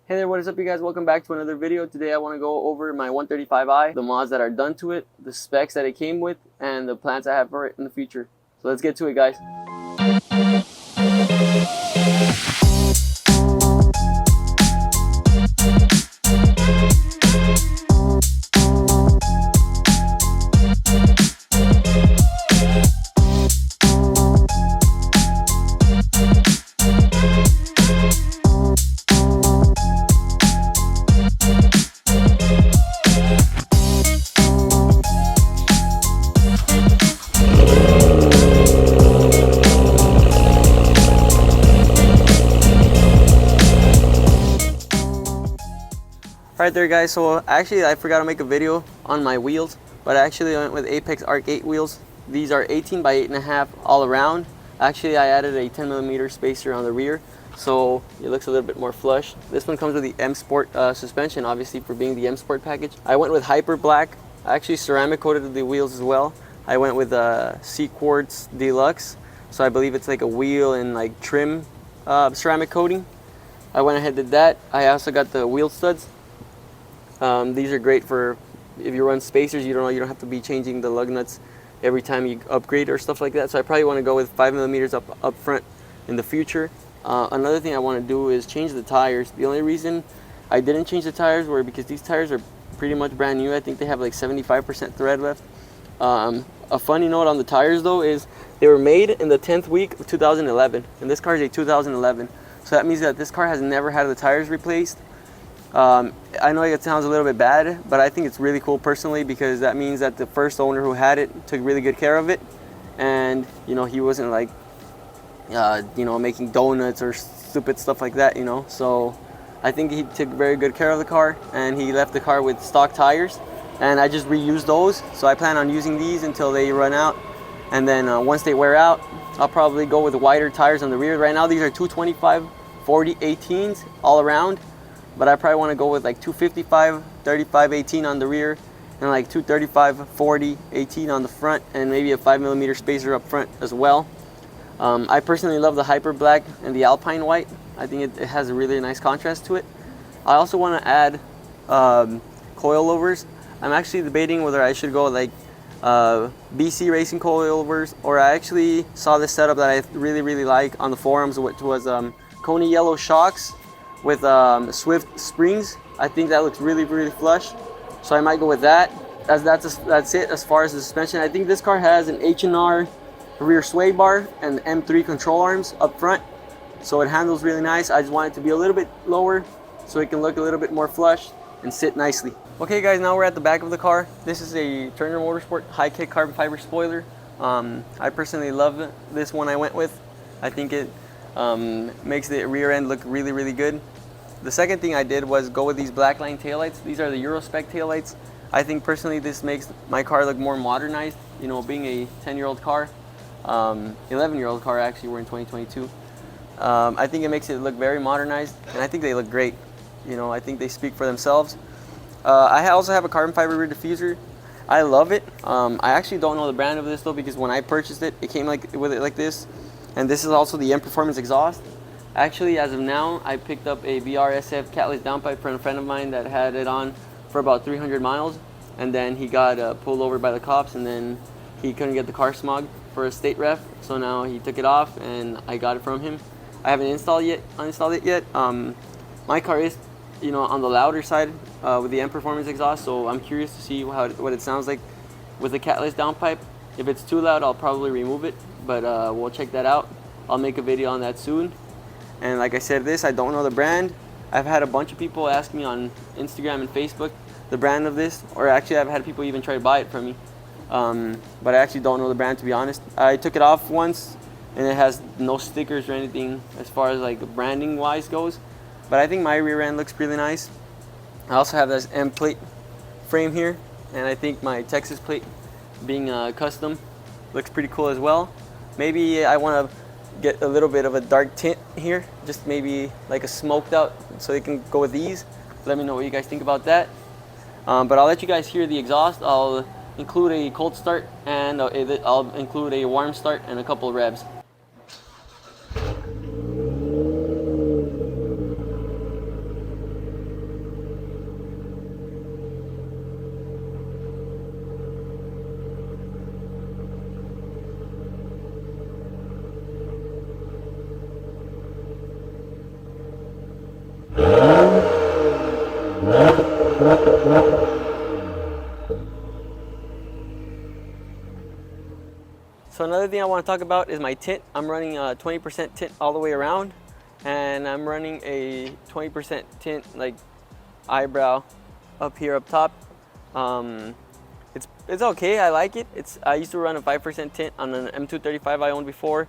Hey there, what is up you guys? Welcome back to another video. Today I want to go over my 135i, the mods that are done to it, the specs that it came with, and the plans I have for it in the future. So let's get to it, guys. Alright there guys, so actually I forgot to make a video on my wheels, but I actually went with Apex Arc 8 wheels. These are 18 by 8.5 all around. Actually I added a 10mm spacer on the rear, so it looks a little bit more flush. This one comes with the M Sport suspension, obviously for being the M Sport package. I went with Hyper Black. I actually ceramic coated the wheels as well. I went with C Quartz Deluxe, so I believe it's like a wheel and like trim ceramic coating. I went ahead and did that. I also got the wheel studs. These are great for if you run spacers. You don't have to be changing the lug nuts every time you upgrade or stuff like that. So I probably want to go with 5mm up front in the future. Another thing I want to do is change the tires. The only reason I didn't change the tires were because these tires are pretty much brand new. I think they have like 75% thread left. A funny note on the tires though is they were made in the 10th week of 2011, and this car is a 2011. So that means that this car has never had the tires replaced. I know it sounds a little bit bad, but I think it's really cool personally, because that means that the first owner who had it took really good care of it, and he wasn't like making donuts or stupid stuff like that, so I think he took very good care of the car, and he left the car with stock tires, and I just reused those. So I plan on using these until they run out, and then once they wear out, I'll probably go with wider tires on the rear. Right now these are 225 40 18s all around, but I probably want to go with like 255 35 18 on the rear, and like 235 40 18 on the front, and maybe a 5mm spacer up front as well. I personally love the Hyper Black and the Alpine White. I think it has a really nice contrast to it. I also want to add coilovers. I'm actually debating whether I should go like BC Racing coilovers, or I actually saw this setup that I really like on the forums, which was Coney yellow shocks with Swift springs. I think that looks really flush, so I might go with that. That's it as far as the suspension. I think this car has an H&R rear sway bar and M3 control arms up front, so it handles really nice. I just want it to be a little bit lower so it can look a little bit more flush and sit nicely. Okay guys, now we're at the back of the car. This is a Turner Motorsport high kick carbon fiber spoiler. I personally love this one I went with. I think it makes the rear end look really good. The second thing I did was go with these black line taillights. These are the Euro spec taillights. I think personally this makes my car look more modernized, being a 10-year-old car, 11-year-old car actually, we're in 2022. I think it makes it look very modernized, and I think they look great. I think they speak for themselves. I also have a carbon fiber rear diffuser. I love it. I actually don't know the brand of this though, because when I purchased it, it came with it like this. And this is also the M Performance exhaust. Actually, as of now, I picked up a VRSF catless downpipe from a friend of mine that had it on for about 300 miles. And then he got pulled over by the cops, and then he couldn't get the car smogged for a state ref. So now he took it off, and I got it from him. I haven't uninstalled it yet. My car is, on the louder side with the M Performance exhaust, so I'm curious to see what it sounds like with the catless downpipe. If it's too loud, I'll probably remove it, but we'll check that out. I'll make a video on that soon. And like I said, I don't know the brand. I've had a bunch of people ask me on Instagram and Facebook the brand of this, or actually I've had people even try to buy it from me. But I actually don't know the brand, to be honest. I took it off once, and it has no stickers or anything as far as like branding wise goes. But I think my rear end looks really nice. I also have this M plate frame here, and I think my Texas plate being custom looks pretty cool as well. Maybe I want to get a little bit of a dark tint here, just maybe like a smoked out, so they can go with these. Let me know what you guys think about that. But I'll let you guys hear the exhaust. I'll include a cold start, and I'll include a warm start and a couple of revs. So another thing I want to talk about is my tint. I'm running 20% tint all the way around, and I'm running a 20% tint like eyebrow up here up top. It's okay. I like it. I used to run a 5% tint on an M235 I owned before,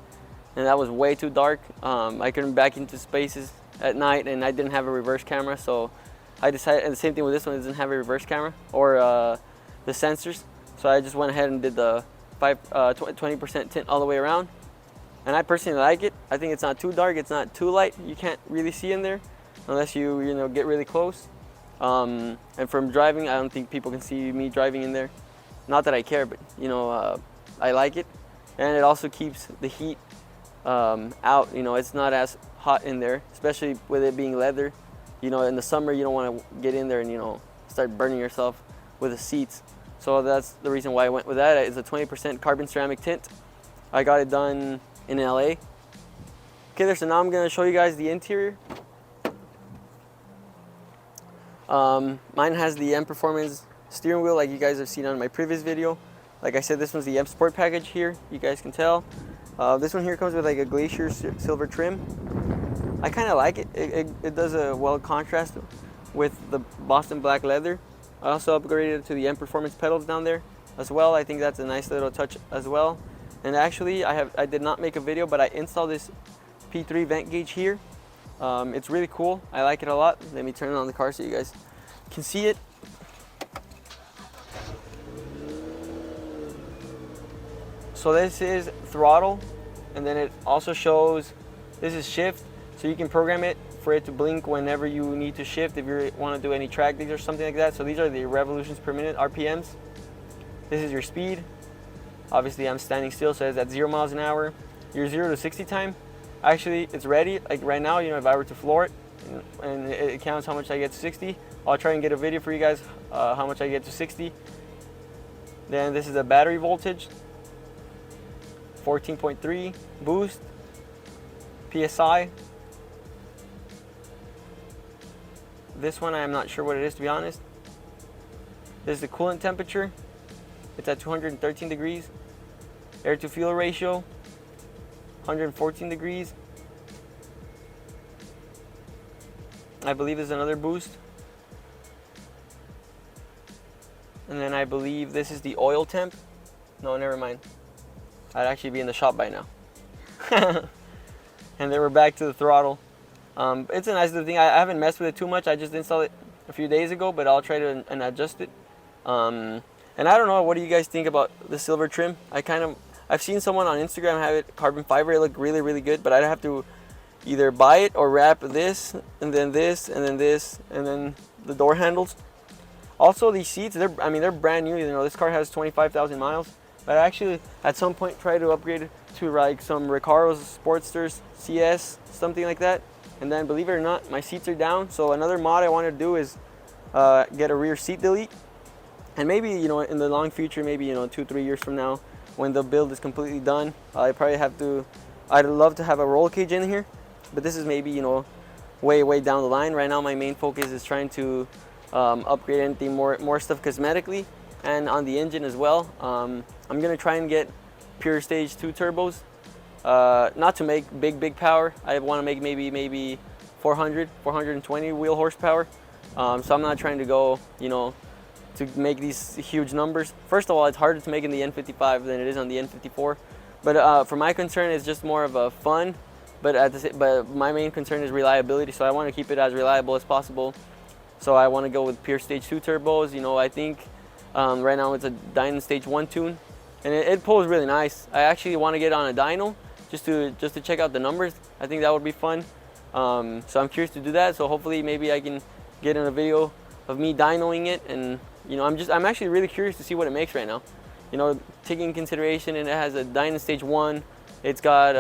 and that was way too dark. I couldn't back into spaces at night, and I didn't have a reverse camera, so I decided. And the same thing with this one, it doesn't have a reverse camera or the sensors, so I just went ahead and did the 20% tint all the way around, and I personally like it. I think it's not too dark, it's not too light. You can't really see in there unless you get really close. And from driving, I don't think people can see me driving in there. Not that I care, but I like it, and it also keeps the heat out. It's not as hot in there, especially with it being leather. In the summer you don't want to get in there and start burning yourself with the seats. So that's the reason why I went with that. It's a 20% carbon ceramic tint. I got it done in LA. Okay, so now I'm going to show you guys the interior. Mine has the M Performance steering wheel like you guys have seen on my previous video. Like I said, this one's the M Sport package here. You guys can tell. This one here comes with like a glacier silver trim. I kind of like it. It does a well contrast with the Boston black leather. I also upgraded to the M Performance pedals down there as well. I think that's a nice little touch as well. And actually, I did not make a video, but I installed this P3 vent gauge here. It's really cool. I like it a lot. Let me turn it on the car so you guys can see it. So this is throttle, and then it also shows this is shift, so you can program it for it to blink whenever you need to shift if you want to do any track digs or something like that. So these are the revolutions per minute, RPMs. This is your speed. Obviously I'm standing still, so it's at 0 miles an hour. Your 0 to 60 time, actually it's ready. Like right now, if I were to floor it and it counts how much I get to 60, I'll try and get a video for you guys how much I get to 60. Then this is the battery voltage, 14.3, boost, PSI. This one I'm not sure what it is, to be honest. This is the coolant temperature. It's at 213 degrees. Air to fuel ratio, 114 degrees. I believe there's another boost. And then I believe this is the oil temp. No, never mind. I'd actually be in the shop by now. And then we're back to the throttle. It's a nice little thing. I haven't messed with it too much. I just installed it a few days ago, but I'll try to and adjust it. And I don't know, what do you guys think about the silver trim? I've seen someone on Instagram have it carbon fiber. It looked really, really good, but I'd have to either buy it or wrap this, and then this, and then this, and then the door handles. Also, these seats, they're brand new. This car has 25,000 miles. But I actually, at some point, try to upgrade it to like some Recaro's Sportsters CS, something like that. And then, believe it or not, my seats are down. So another mod I want to do is get a rear seat delete. And maybe, in the long future, maybe, 2-3 years from now, when the build is completely done, I'd love to have a roll cage in here. But this is maybe, way, way down the line. Right now, my main focus is trying to upgrade anything more stuff cosmetically and on the engine as well. I'm gonna try and get pure stage 2 turbos, not to make big power. I want to make maybe 420 wheel horsepower. So I'm not trying to go to make these huge numbers. First of all, it's harder to make in the N55 than it is on the N54. But for my concern, it's just more of a fun. But my main concern is reliability. So I want to keep it as reliable as possible. So I want to go with pure stage 2 turbos. I think right now it's a dyno stage 1 tune, and it pulls really nice. I actually want to get on a dyno just to check out the numbers. I think that would be fun. So I'm curious to do that. So hopefully maybe I can get in a video of me dynoing it, and I'm actually really curious to see what it makes right now. Taking in consideration, and it has a dyno stage 1. It's got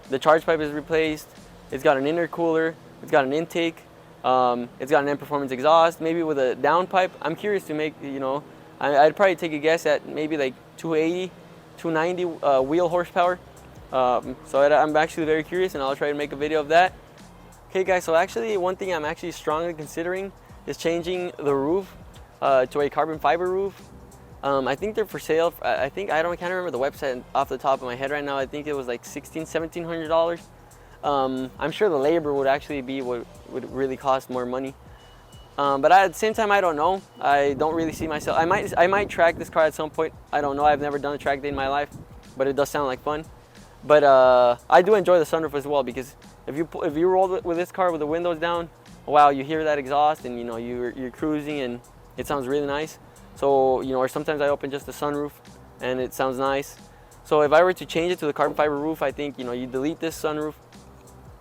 the charge pipe is replaced. It's got an intercooler. It's got an intake. It's got an M Performance exhaust, maybe with a downpipe. I'm curious to make, I'd probably take a guess at maybe like 280, 290 wheel horsepower. So I'm actually very curious, and I'll try to make a video of that. Okay guys, so actually one thing I'm actually strongly considering is changing the roof to a carbon fiber roof. I think they're for sale. I can't remember the website off the top of my head right now. I think it was like $1,700. I'm sure the labor would actually be what would really cost more money. But at the same time, I don't know. I don't really see myself. I might track this car at some point. I don't know. I've never done a track day in my life, but it does sound like fun. But I do enjoy the sunroof as well, because if you roll with this car with the windows down, wow, you hear that exhaust, and you're cruising, and it sounds really nice. So or sometimes I open just the sunroof, and it sounds nice. So if I were to change it to the carbon fiber roof, I think you delete this sunroof,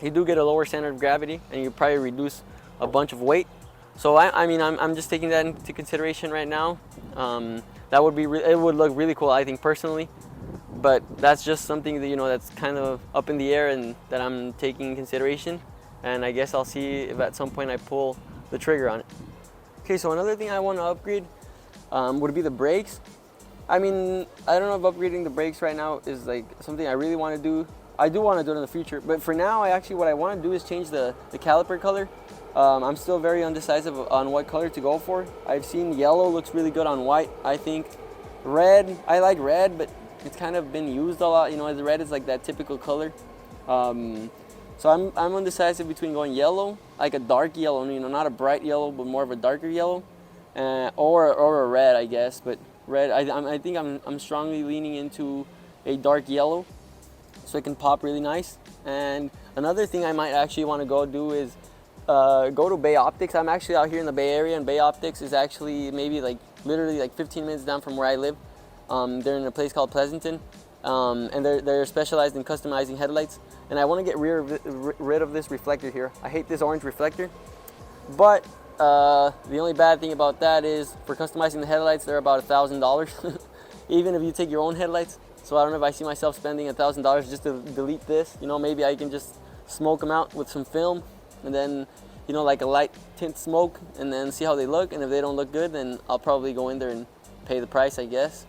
you do get a lower center of gravity, and you probably reduce a bunch of weight. So I'm just taking that into consideration right now. That would it would look really cool, I think, personally. But that's just something that that's kind of up in the air and that I'm taking in consideration. And I guess I'll see if at some point I pull the trigger on it. Okay, so another thing I want to upgrade would be the brakes. I don't know if upgrading the brakes right now is like something I really want to do. I do want to do it in the future, but for now, what I want to do is change the caliper color. I'm still very undecisive on what color to go for. I've seen yellow looks really good on white, I think. Red, I like red, but it's kind of been used a lot. The red is like that typical color. So I'm undecisive between going yellow, like a dark yellow, not a bright yellow, but more of a darker yellow, or a red, I guess. But red, I think I'm strongly leaning into a dark yellow, so it can pop really nice. And another thing I might actually want to go do is go to Bay Optics. I'm actually out here in the Bay Area, and Bay Optics is actually maybe literally 15 minutes down from where I live. They're in a place called Pleasanton, and they're specialized in customizing headlights. And I want to get rid of this reflector here. I hate this orange reflector, but the only bad thing about that is for customizing the headlights, they're about $1,000, even if you take your own headlights. So I don't know if I see myself spending $1,000 just to delete this. Maybe I can just smoke them out with some film, and then like a light tint smoke, and then see how they look. And if they don't look good, then I'll probably go in there and pay the price, I guess.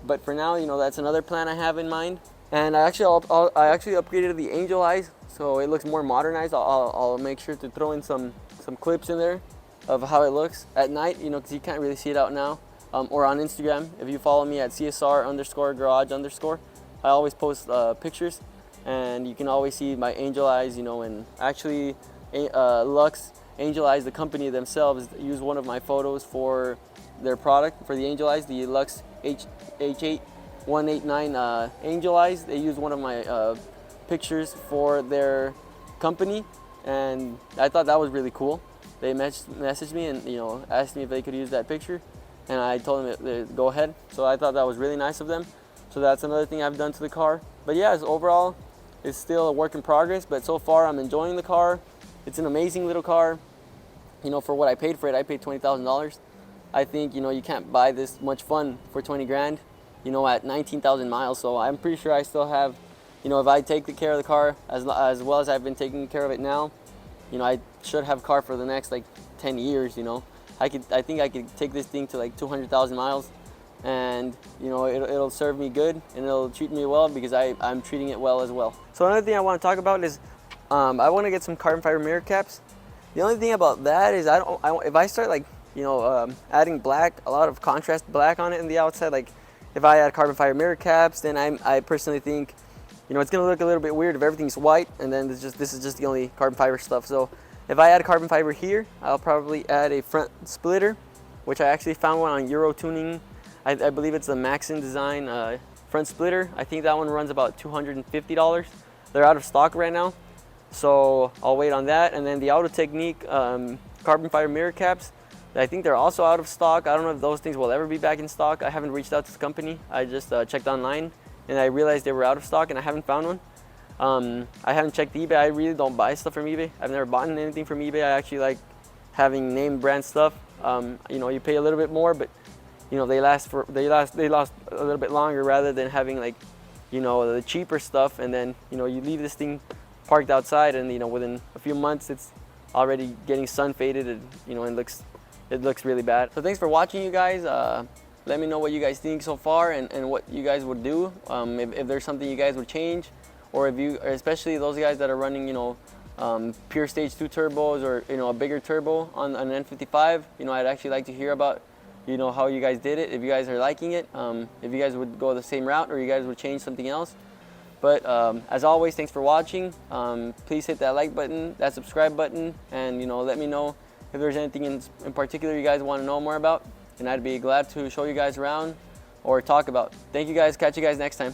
But for now, that's another plan I have in mind. And I actually upgraded the angel eyes, so it looks more modernized. I'll make sure to throw in some clips in there of how it looks at night, because you can't really see it out now. Or on Instagram, if you follow me at CSR_garage_, I always post pictures, and you can always see my angel eyes, and actually Lux Angel Eyes, the company themselves, use one of my photos for their product, for the angel eyes, the Lux H8189 angel eyes. They use one of my pictures for their company, and I thought that was really cool. They messaged me and asked me if they could use that picture, and I told them to go ahead. So I thought that was really nice of them. So that's another thing I've done to the car. But yeah, overall, it's still a work in progress, but so far I'm enjoying the car. It's an amazing little car. For what I paid for it, I paid $20,000. I think, you can't buy this much fun for 20 grand, at 19,000 miles. So I'm pretty sure I still have, if I take care of the car as well as I've been taking care of it now, I should have a car for the next 10 years, I think I could take this thing to 200,000 miles, and it'll serve me good, and it'll treat me well, because I'm treating it well as well. So another thing I want to talk about is I want to get some carbon fiber mirror caps. The only thing about that is if I start adding black, a lot of contrast black on it in the outside, if I add carbon fiber mirror caps, then I personally think it's gonna look a little bit weird if everything's white and then this is just the only carbon fiber stuff. So if I add carbon fiber here, I'll probably add a front splitter, which I actually found one on Euro Tuning. I believe it's the Maxon Design front splitter. I think that one runs about $250. They're out of stock right now, so I'll wait on that. And then the Auto Technique carbon fiber mirror caps, I think they're also out of stock. I don't know if those things will ever be back in stock. I haven't reached out to the company. I just checked online, and I realized they were out of stock, and I haven't found one. I haven't checked eBay. I really don't buy stuff from eBay. I've never bought anything from eBay. I actually like having name brand stuff. You pay a little bit more, but they last a little bit longer, rather than having the cheaper stuff, and then you leave this thing parked outside, and within a few months it's already getting sun faded, and it looks really bad. So thanks for watching, you guys. Let me know what you guys think so far, and what you guys would do, if there's something you guys would change, or if you, especially those guys that are running pure stage 2 turbos, or a bigger turbo on an N55, I'd actually like to hear about how you guys did it, if you guys are liking it, if you guys would go the same route or you guys would change something else. But as always, thanks for watching. Please hit that like button, that subscribe button, and let me know if there's anything in particular you guys want to know more about, and I'd be glad to show you guys around or talk about. Thank you guys. Catch you guys next time.